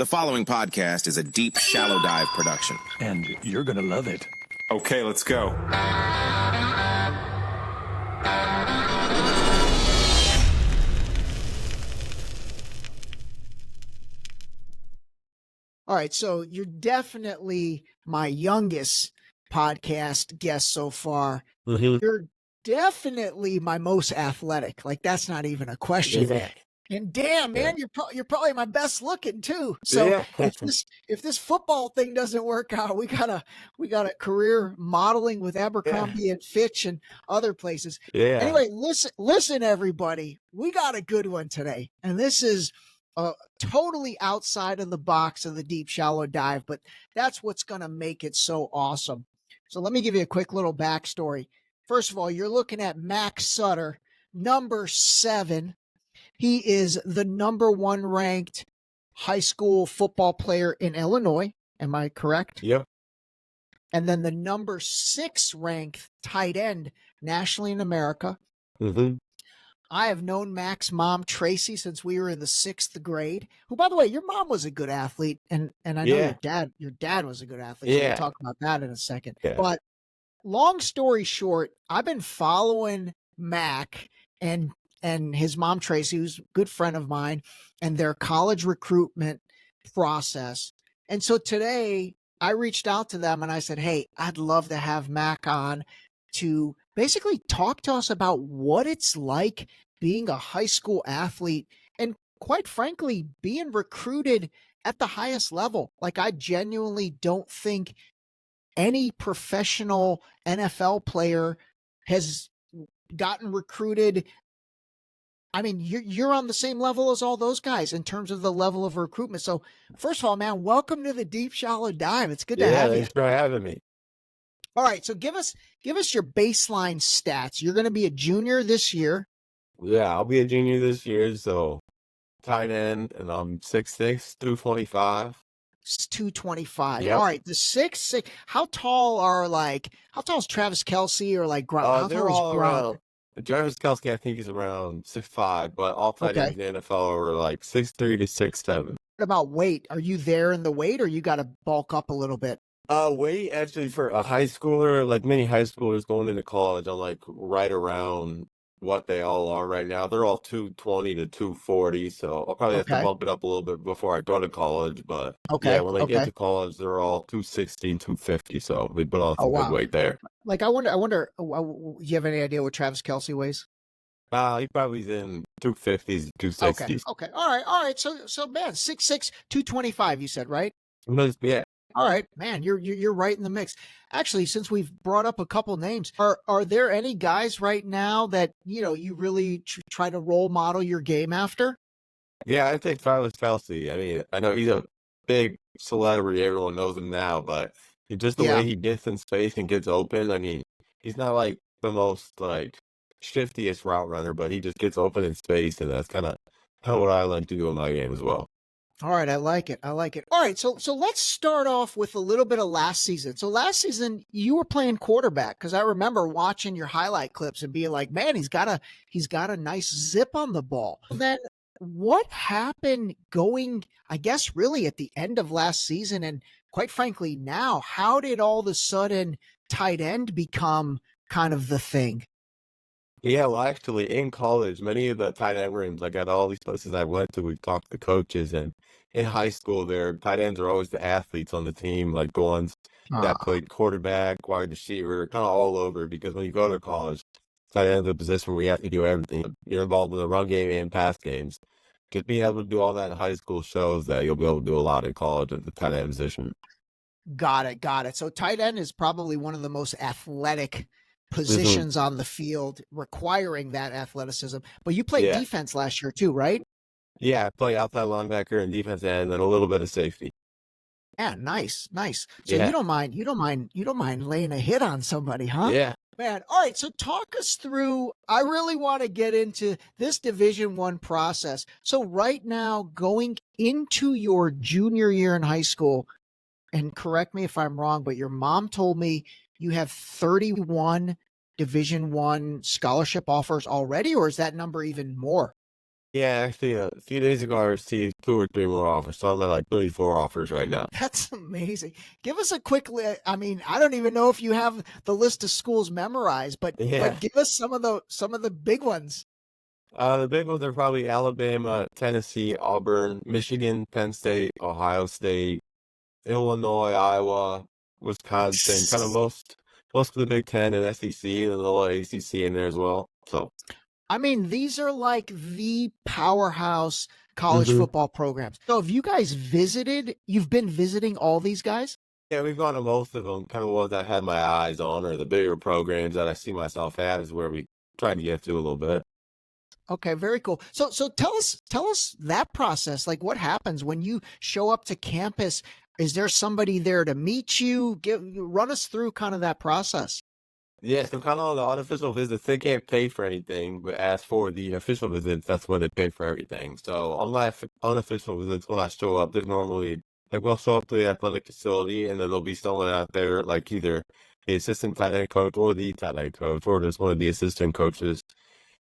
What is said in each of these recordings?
The following podcast is a deep, shallow dive production. And you're going to love it. Okay, let's go. All right, so you're definitely my youngest podcast guest so far. You're definitely my most athletic. Like, that's not even a question. Yeah. And damn, man, you're probably my best looking too. So if this football thing doesn't work out, we got a career modeling with Abercrombie and Fitch and other places. Yeah. Anyway, listen, everybody, we got a good one today, and this is totally outside of the box of the deep, shallow dive, but that's what's going to make it so awesome. So let me give you a quick little backstory. First of all, you're looking at Mack Sutter, number 7. He is the number 1 ranked high school football player in Illinois. Am I correct? Yep. And then the number 6 ranked tight end nationally in America. Mm-hmm. I have known Mack's mom, Tracy, since we were in the 6th grade, who, by the way, your mom was a good athlete. And I know your dad was a good athlete. So we'll talk about that in a second. Yeah. But long story short, I've been following Mack and his mom, Tracy, who's a good friend of mine, and their college recruitment process. And so today I reached out to them and I said, hey, I'd love to have Mack on to basically talk to us about what it's like being a high school athlete and, quite frankly, being recruited at the highest level. Like, I genuinely don't think any professional NFL player has gotten recruited. I mean, you're on the same level as all those guys in terms of the level of recruitment. So first of all, man, welcome to the Deep Shallow Dive. It's good to have you. Thanks for having me. All right, so give us your baseline stats. You're going to be a junior this year. Yeah, I'll be a junior this year, so tight end, and I'm 6'6", 225. It's 225. Yep. All right, the 6'6". How tall is Travis Kelce or like Gronk? They're all around. Travis Kelce, I think, is around 6'5", but all tight ends in the NFL are like 6'3" to 6'7". What about weight? Are you there in the weight, or you got to bulk up a little bit? Weight, actually, for a high schooler, like many high schoolers going into college, I'm like right around what they all are right now. They're all 220 to 240, so I'll probably have to bump it up a little bit before I go to college. But yeah, when I get to college, they're all 260, 250, so we put on some good weight there. Like, I wonder, you have any idea what Travis Kelce weighs? He probably's in 250s, 260s. Okay. All right. So man, 6'6", 225, you said, right? Yeah. All right, man, you're right in the mix. Actually, since we've brought up a couple names, are there any guys right now that, you really try to role model your game after? Yeah, I think Travis Kelce. I mean, I know he's a big celebrity. Everyone knows him now, but just the way he gets in space and gets open. I mean, he's not like the most shiftiest route runner, but he just gets open in space, and that's kind of what I like to do in my game as well. All right, I like it. All right, so let's start off with a little bit of last season. So last season you were playing quarterback, because I remember watching your highlight clips and being like, man, he's got a nice zip on the ball. Then what happened going, I guess, really at the end of last season, and quite frankly now, how did all of a sudden tight end become kind of the thing? Yeah, well, actually, in college, many of the tight end rooms, like at all these places I went to, we talked to coaches, and in high school, their tight ends are always the athletes on the team, like the ones that played quarterback, wide receiver, kind of all over, because when you go to college, tight end is a position where you have to do everything. You're involved in the run game and pass games. Because being able to do all that in high school shows that you'll be able to do a lot in college at the tight end position. Got it. So tight end is probably one of the most athletic positions on the field, requiring that athleticism. But you played defense last year too, right? Yeah, I play outside linebacker and defense end, and a little bit of safety. Yeah, nice. So you don't mind laying a hit on somebody, huh? Yeah. Man, all right. So talk us through. I really want to get into this Division I process. So right now, going into your junior year in high school, and correct me if I'm wrong, but your mom told me you have 31 Division I scholarship offers already, or is that number even more? Yeah, actually, a few days ago, I received 2 or 3 more offers, so I'm at like 34 offers right now. That's amazing. Give us a quick I mean, I don't even know if you have the list of schools memorized, Yeah. but give us some of the big ones. The big ones are probably Alabama, Tennessee, Auburn, Michigan, Penn State, Ohio State, Illinois, Iowa, Wisconsin, kind of most of the Big Ten and SEC, and a little ACC in there as well. So, I mean, these are like the powerhouse college hmm football programs. So have you guys visited? You've been visiting all these guys? yeah, we've gone to most of them. Kind of ones I had my eyes on, or the bigger programs that I see myself at, is where we try to get to a little bit. Okay, very cool. So tell us that process. Like what happens when you show up to campus? Is there somebody there to meet you? Run us through kind of that process. Yeah, so kind of on the unofficial visits, they can't pay for anything, but as for the official visits, that's when they pay for everything. So on my unofficial visits, when I show up, there's normally like we'll show up to the athletic facility, and then there'll be someone out there, like either the assistant tight end coach or the tight end coach, or just one of the assistant coaches,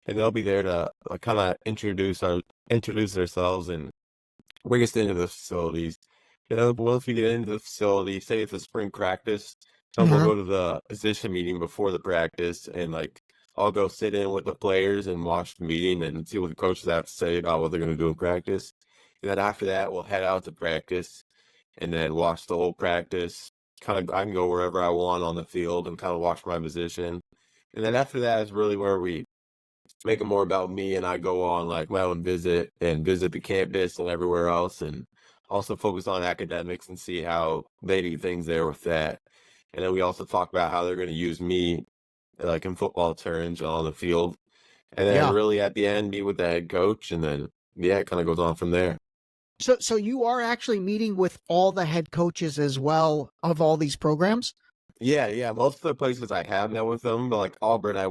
and they'll be there to kind of introduce themselves and bring us into the facilities. Once we get into the facility, say it's a spring practice, then we'll Mhm. go to the position meeting before the practice, and like I'll go sit in with the players and watch the meeting and see what the coaches have to say about what they're going to do in practice. And then after that, we'll head out to practice and then watch the whole practice. Kind of, I can go wherever I want on the field and kind of watch my position. And then after that is really where we make it more about me, and I go on like my own visit and visit the campus and everywhere else, and also focus on academics and see how they do things there with that. And then we also talk about how they're going to use me like in football terms on the field. And then Yeah. really at the end, meet with the head coach, and then yeah, it kind of goes on from there. So you are actually meeting with all the head coaches as well of all these programs? Yeah, yeah. Most of the places I have met with them, but like Auburn, I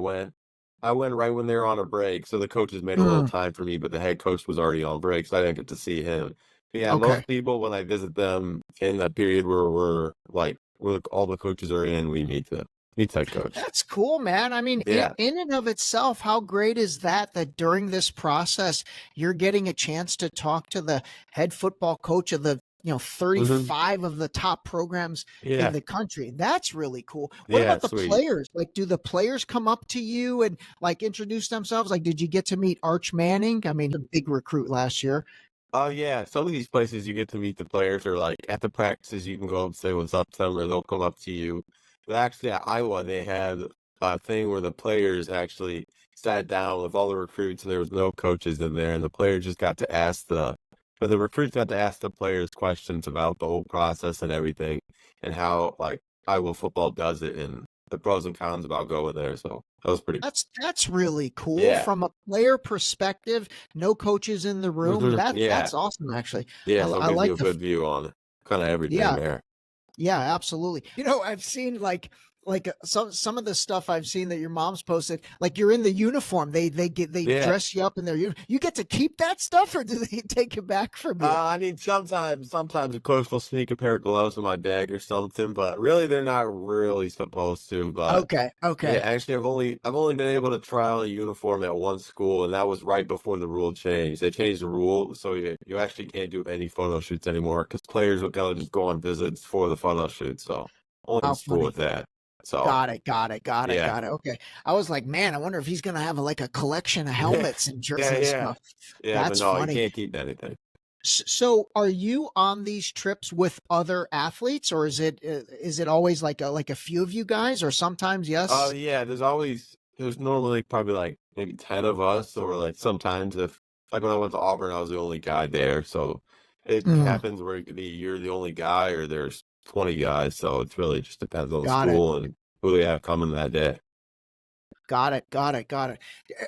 went right when they were on a break, so the coaches made a little Mm, time for me, but the head coach was already on break, so I didn't get to see him. But yeah, okay. most people when I visit them in that period where we're like where all the coaches are in, we meet the head coach. That's cool, man. I mean, Yeah. in and of itself, how great is that that during this process, you're getting a chance to talk to the head football coach of the, hmm 35 of the top programs in Yeah. the country. That's really cool. What Yeah, about the sweet. players? Like, do the players come up to you and like introduce themselves? Like, did you get to meet Arch Manning? I mean, a big recruit last year. Oh yeah, some of these places you get to meet the players, or like at the practices you can go up and say what's up to them, or they'll come up to you. But actually at Iowa they had a thing where the players actually sat down with all the recruits, and there was no coaches in there, and the players just got to but the recruits got to ask the players questions about the whole process and everything, and how like Iowa football does it, and the pros and cons about going there. So that was pretty. That's really cool Yeah. from a player perspective. No coaches in the room. Yeah. That's awesome, actually. Yeah. So it I gives you like a the good view on kind of everything yeah. there. Yeah, absolutely. I've seen some of the stuff I've seen that your mom's posted. Like you're in the uniform. They Yeah. dress you up in their you get to keep that stuff, or do they take it back from you? I mean, sometimes the coach will sneak a pair of gloves in my bag or something, but really they're not really supposed to. But Okay, yeah, okay. actually, I've only been able to try on a uniform at one school, and that was right before the rule changed. They changed the rule, so you actually can't do any photo shoots anymore because players will kind of just go on visits for the photo shoot. So only in How school funny. with that. So Got it, got it, got it, yeah, got it. Okay. I was like, man, I wonder if he's gonna have like a collection of yeah, helmets and yeah, and yeah, stuff. yeah. But That's no, you funny. can't keep anything. So, are you on these trips with other athletes, or is it always like a few of you guys, or sometimes Oh yes? yeah, there's normally probably like maybe 10 of us, or like sometimes if like when I went to Auburn, I was the only guy there. So it Mm, happens where it could be you're the only guy or there's 20 guys. So it's really just depends on the got it. school and who they have coming that day. Got it. Got it. Got it.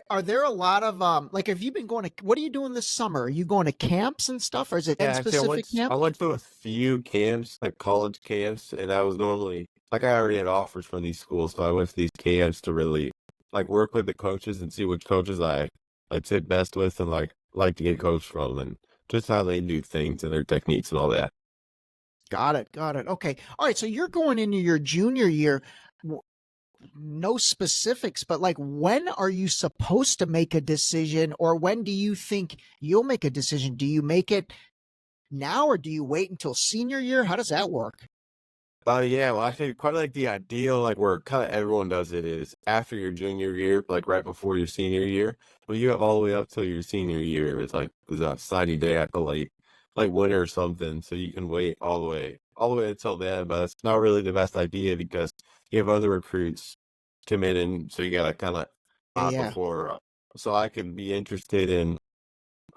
Are there a lot of like have you been going to what are you doing this summer? Are you going to camps and stuff, or is it Yeah, in actually specific I camp? went to a few camps, like college camps, and I was normally like I already had offers from these schools, so I went to these camps to really like work with the coaches and see which coaches I fit best with and like to get coached from, and just how they do things and their techniques and all that. Got it. Got it. Okay. All right. So you're going into your junior year. no specifics, but like, when are you supposed to make a decision, or when do you think you'll make a decision? Do you make it now, or do you wait until senior year? How does that work? Yeah, well, I think quite like the ideal, like where kind of everyone does it is after your junior year, like right before your senior year. Well, you have all the way up till your senior year. It's like there's a signing day at the like winter or something, so you can wait all the way until then. But it's not really the best idea because you have other recruits come in, so you gotta kind of Yeah. before. So I could be interested in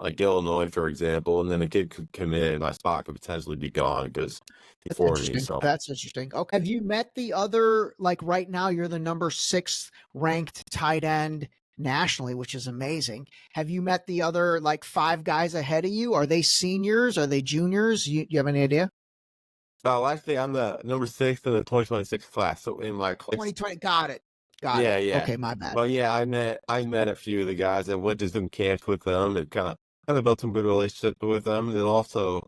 like Illinois, for example, and then a kid could come in, and my spot could potentially be gone because he's That's 40. interesting. So That's interesting. Okay. Have you met the other, like right now, you're the number 6 ranked tight end nationally, which is amazing. Have you met the other like 5 guys ahead of you? Are they seniors? Are they juniors? You have any idea? actually, I'm the number 6 in the 2026 class. So in my class, 2020. Got it. Got it. yeah, yeah. Okay. My bad. Well, yeah, I met a few of the guys and went to some camps with them and kind of built some good relationships with them. And also,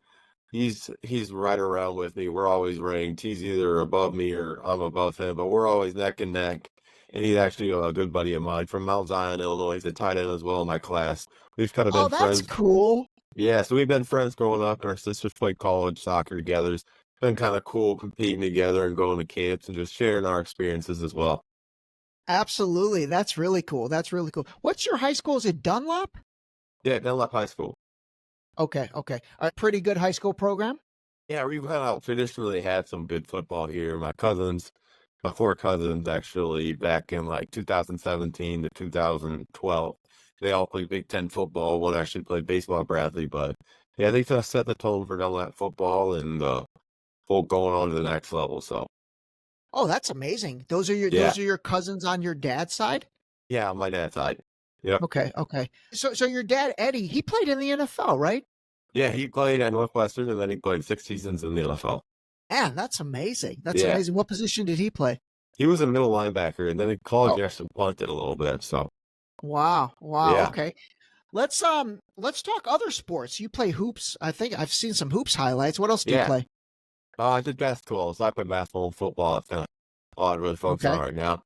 he's right around with me. We're always ranked. He's either above me or I'm above him, but we're always neck and neck. And he's actually a good buddy of mine from Mount Zion, Illinois. He's a tight end as well in my class. We've kind of Oh, been that's friends. cool. Yeah, so we've been friends growing up, and our sisters played college soccer together. It's been kind of cool competing together and going to camps and just sharing our experiences as well. Absolutely. That's really cool. That's really cool. What's your high school? Is it Dunlop? Yeah, Dunlop High School. Okay. Okay. A pretty good high school program. Yeah, we've kind of traditionally had some good football here. My 4 cousins actually, back in like 2017 to 2012, they all played Big Ten football. One actually played baseball at Bradley, but yeah, they kind of set the tone for Dunlap football and full going on to the next level. So Oh, that's amazing. yeah, Those are your cousins on your dad's side? yeah, on my dad's side. Yep. Okay, okay. So your dad, Eddie, he played in the NFL, right? Yeah, he played at Northwestern and then he played 6 seasons in the NFL. Man, that's amazing. That's Yeah. amazing. What position did he play? He was a middle linebacker and then in college Oh, he actually punted a little bit. So wow. Wow. yeah. Okay. Let's talk other sports. You play hoops. I think I've seen some hoops highlights. What else do you Yeah. play? I did basketball. So I play basketball and football. That's kind of all I really focus Okay. on right now.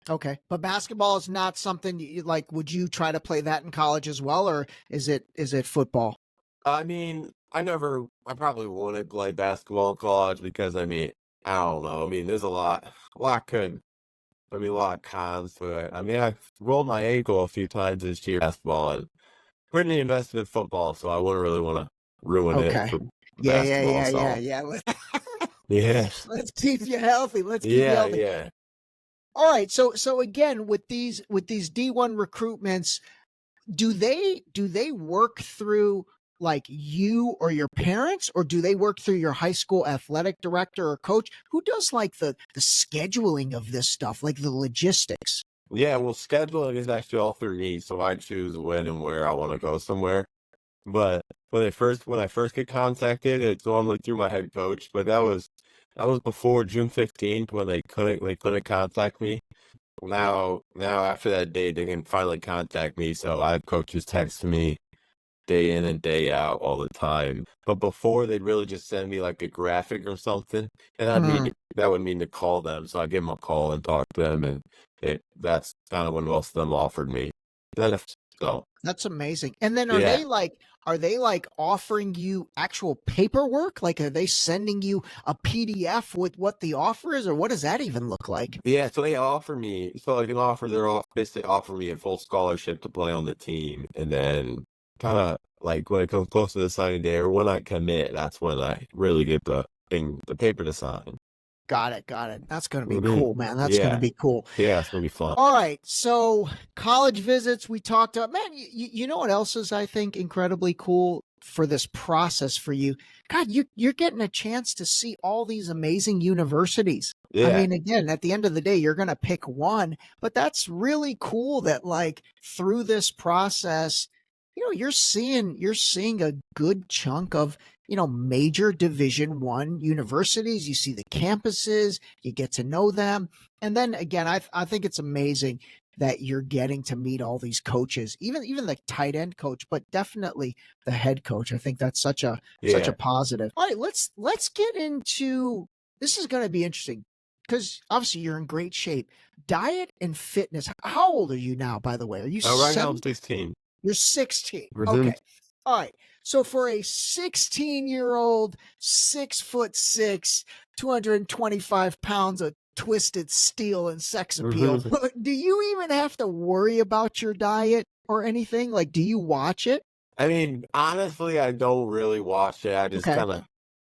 Okay. But basketball is not something you like. Would you try to play that in college as well, or is it football? I mean, I probably wouldn't play basketball in college because I don't know. I mean, there's a lot of cons to it. I mean, I rolled my ankle a few times this year basketball and pretty invested in football, so I wouldn't really want to ruin it Okay. for Yeah, yeah, basketball. yeah, yeah, So yeah. yes, Let's keep you healthy. Let's keep you yeah, healthy. yeah. All right. So again, with these D1 recruitments, do they work through like you or your parents, or do they work through your high school athletic director or coach? Who does like the scheduling of this stuff, like the logistics? Yeah, well, scheduling is actually all through me, so I choose when and where I want to go somewhere. But when I first get contacted, it's normally through my head coach. But that was before June 15th when they couldn't contact me. Now after that date, they can finally contact me. So I have coaches text me day in and day out all the time. But before they'd really just send me like a graphic or something, and that would mean to call them. So I give them a call and talk to them, and that's kind of when most of them offered me. Then if so, That's amazing. And then yeah. are they like offering you actual paperwork? Like, are they sending you a PDF with what the offer is, or what does that even look like? Yeah, so they basically offer me a full scholarship to play on the team, and then kind of like when it comes close to the signing day or when I commit, that's when I really get the paper to sign. Got it. Got it. That's going to be Hmm. cool, man. That's going to Yeah, be cool. yeah, it's gonna be fun. All right. So college visits, we talked about, man, you know what else is, I think, incredibly cool for this process for you? God, you're getting a chance to see all these amazing universities. I Yeah, mean, again, at the end of the day, you're going to pick one, but that's really cool that like through this process, you're seeing a good chunk of, major Division 1 universities. You see the campuses, you get to know them. And then again, I think it's amazing that you're getting to meet all these coaches, even the tight end coach, but definitely the head coach. I think that's such a yeah, positive. All right, let's get into this. Is going to be interesting. because obviously you're in great shape. Diet and fitness. How old are you now, by the way? Are you Right now I'm 7? 16. You're 16. Mhm. Okay. All right. So for a 16-year-old, 6'6", 225 pounds of twisted steel and sex appeal, do you even have to worry about your diet or anything? Like, do you watch it? I mean, honestly, I don't really watch it. I just Okay. kind of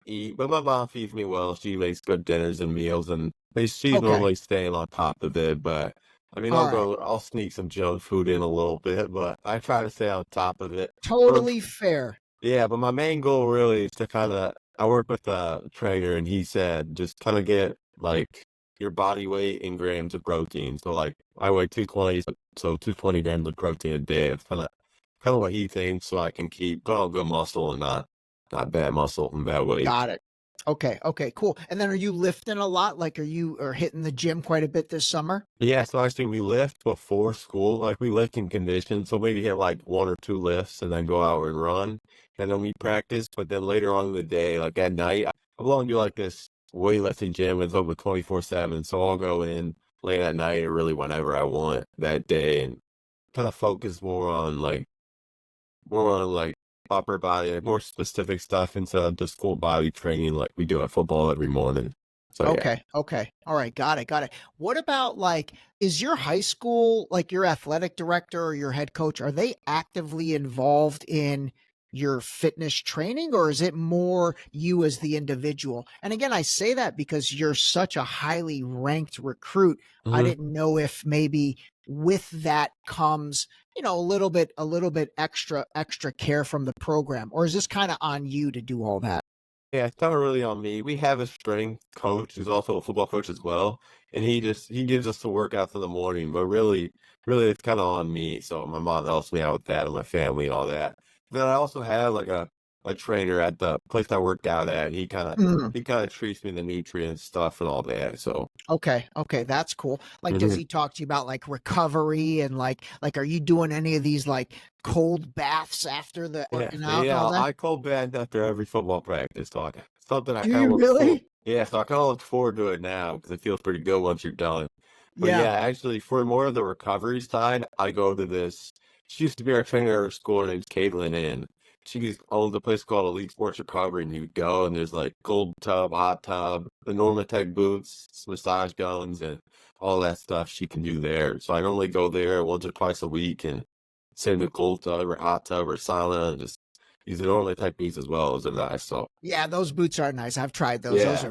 eat. But my mom feeds me well. She makes good dinners and meals, and she's Okay. normally staying on top of it. But I mean, All right. I'll sneak some junk food in a little bit, but I try to stay on top of it. But Totally fair. yeah, but my main goal really is to kind of, I work with a trainer and he said just kind of get like your body weight in grams of protein. So like I weigh 220, so 220 grams of protein a day. It's kind of what he thinks so I can keep good muscle and not bad muscle and bad weight. Got it. Okay. Okay. Cool. And then are you lifting a lot? Like, are you hitting the gym quite a bit this summer? Yeah, so actually we lift before school, like we lift in condition, so maybe hit like 1 or 2 lifts and then go out and run, and then we practice, but then later on in the day, like at night, I belong to like this weightlifting gym, it's open 24/7, so I'll go in late at night or really whenever I want that day and kind of focus more on like upper body, like, more specific stuff instead of just full body training like we do at football every morning. So yeah. Okay. Okay. All right. Got it. Got it. What about like, is your high school, like your athletic director or your head coach, are they actively involved in your fitness training or is it more you as the individual? And again, I say that because you're such a highly ranked recruit. I Mhm. didn't know if maybe with that comes, a little bit extra care from the program, or is this kind of on you to do all that? Yeah, it's not really on me. We have a strength coach who's also a football coach as well, and he gives us the workouts in the morning, but really it's kind of on me. So my mom helps me out with that and my family and all that. Then I also have like a trainer at the place I worked out at. He kind of treats me the nutrients stuff and all that. So Okay, okay, that's cool. Like, does mhm. he talk to you about like recovery and like are you doing any of these like cold baths after the Yeah, working out and yeah, all that? I cold bed after every football practice, so something I Do kind you of look for. really? Yeah, so I kind of look forward to it now because it feels pretty good once you're done. But Yeah. yeah, actually, for more of the recovery side, I go to this. She used to be our trainer at our school. Her name's Caitlin Inn. She owns a place called Elite Sports Recovery, and you go and there's like cold tub, hot tub, the Normatec boots, massage guns, and all that stuff she can do there. So I normally go there once or twice a week and sit in the cold tub or hot tub or sauna and just use the Normatec beats as well as a nice. So Yeah, those boots are nice. I've tried those. Those yeah, are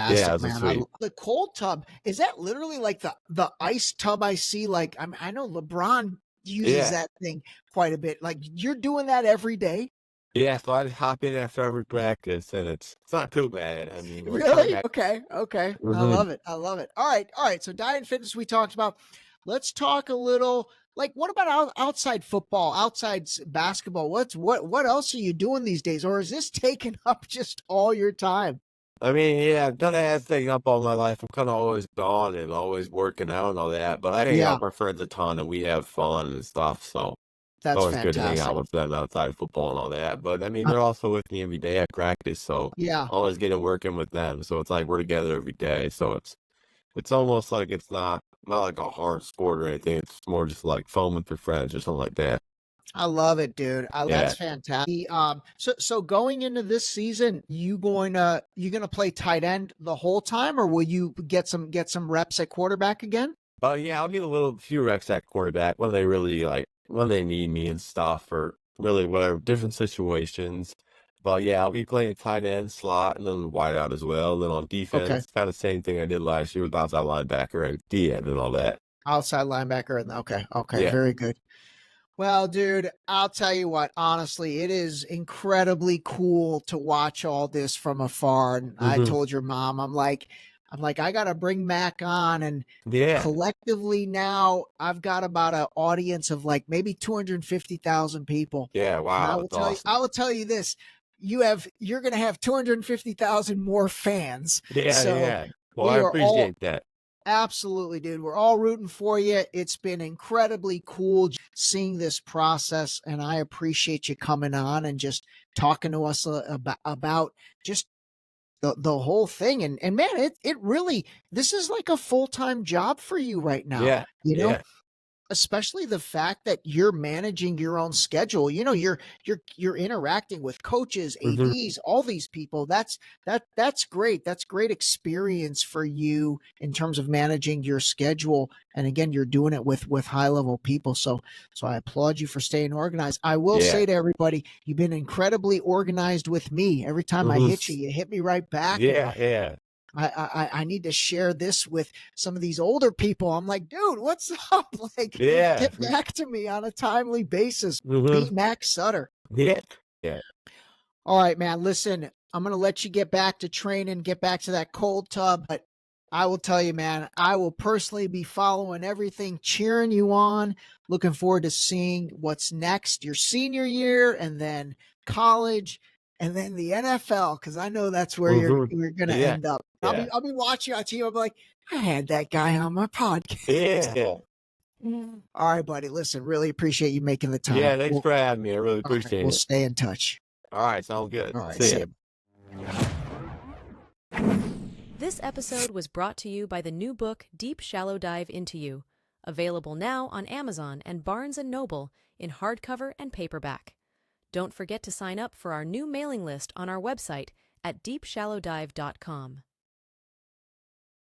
yeah, fantastic, it's a man. sweet. The cold tub, is that literally like the ice tub I see? Like I know LeBron uses Yeah. that thing quite a bit. Like you're doing that every day? Yeah, so I just hop in after every practice, and it's not too bad. I mean, we're kind Really? of Okay. Okay. I mhm. love it. I love it. All right. All right. So diet and fitness we talked about. Let's talk a little like what about outside football, outside basketball? What else are you doing these days, or is this taking up just all your time? I mean, yeah, I've done that thing up all my life. I'm kind of always gone and always working out and all that, but I hang out Yeah, with my friends a ton, and we have fun and stuff. So it's that's always good to hang out fantastic. with them outside of football and all that. But I mean, they're also with me every day at practice, so Yeah. always getting working with them. So it's like we're together every day. So it's almost like it's not like a hard sport or anything. It's more just like fun with your friends or something like that. I love it, dude. That's Yeah. fantastic. So going into this season, you gonna play tight end the whole time, or will you get some reps at quarterback again? But yeah, I'll get a little few reps at quarterback when they really when they need me and stuff or really whatever different situations. But yeah, I'll be playing tight end slot and then wide out as well. And then on Okay. defense, kind of same thing I did last year with outside linebacker and D end and all that. Outside linebacker. Okay. Okay. Yeah. Very good. Well, dude, I'll tell you what, honestly, it is incredibly cool to watch all this from afar. And I hmm told your mom, I'm like, I gotta bring Mac on and Yeah. collectively now I've got about an audience of like maybe 250,000 people. Yeah. And Wow. That's awesome. I will tell you this, you're gonna have 250,000 more fans. Yeah. So Yeah. Well, I we are all appreciate that. absolutely, dude. We're all rooting for you. It's been incredibly cool seeing this process, and I appreciate you coming on and just talking to us about just the whole thing. And man, it really, this is like a full-time job for you right now. Yeah. You know, Yeah. especially the fact that you're managing your own schedule. You know, you're interacting with coaches, ADs, all these people. That's great. That's great experience for you in terms of managing your schedule. And again, you're doing it with high level people. So I applaud you for staying organized. I will say to everybody, you've been incredibly organized with me. Every time I hit you, you hit me right back. Yeah. Yeah. I need to share this with some of these older people. I'm like, dude, what's up? Like, Yeah. get back to me on a timely basis. Be Mack Sutter. Yeah. Yeah. All right, man. Listen, I'm going to let you get back to training, get back to that cold tub. But I will tell you, man, I will personally be following everything, cheering you on. Looking forward to seeing what's next, your senior year, and then college, and then the NFL, because I know that's where you're going to end up. Yeah. I'll be watching on TV. I'll be like, I had that guy on my podcast. Yeah. All right, buddy. Listen, really appreciate you making the time. Yeah. Thanks for having me. I really appreciate We'll it. stay in touch. All right. Sounds good. All right. See ya. This episode was brought to you by the new book, Deep Shallow Dive Into You, available now on Amazon and Barnes & Noble in hardcover and paperback. Don't forget to sign up for our new mailing list on our website at deepshallowdive.com.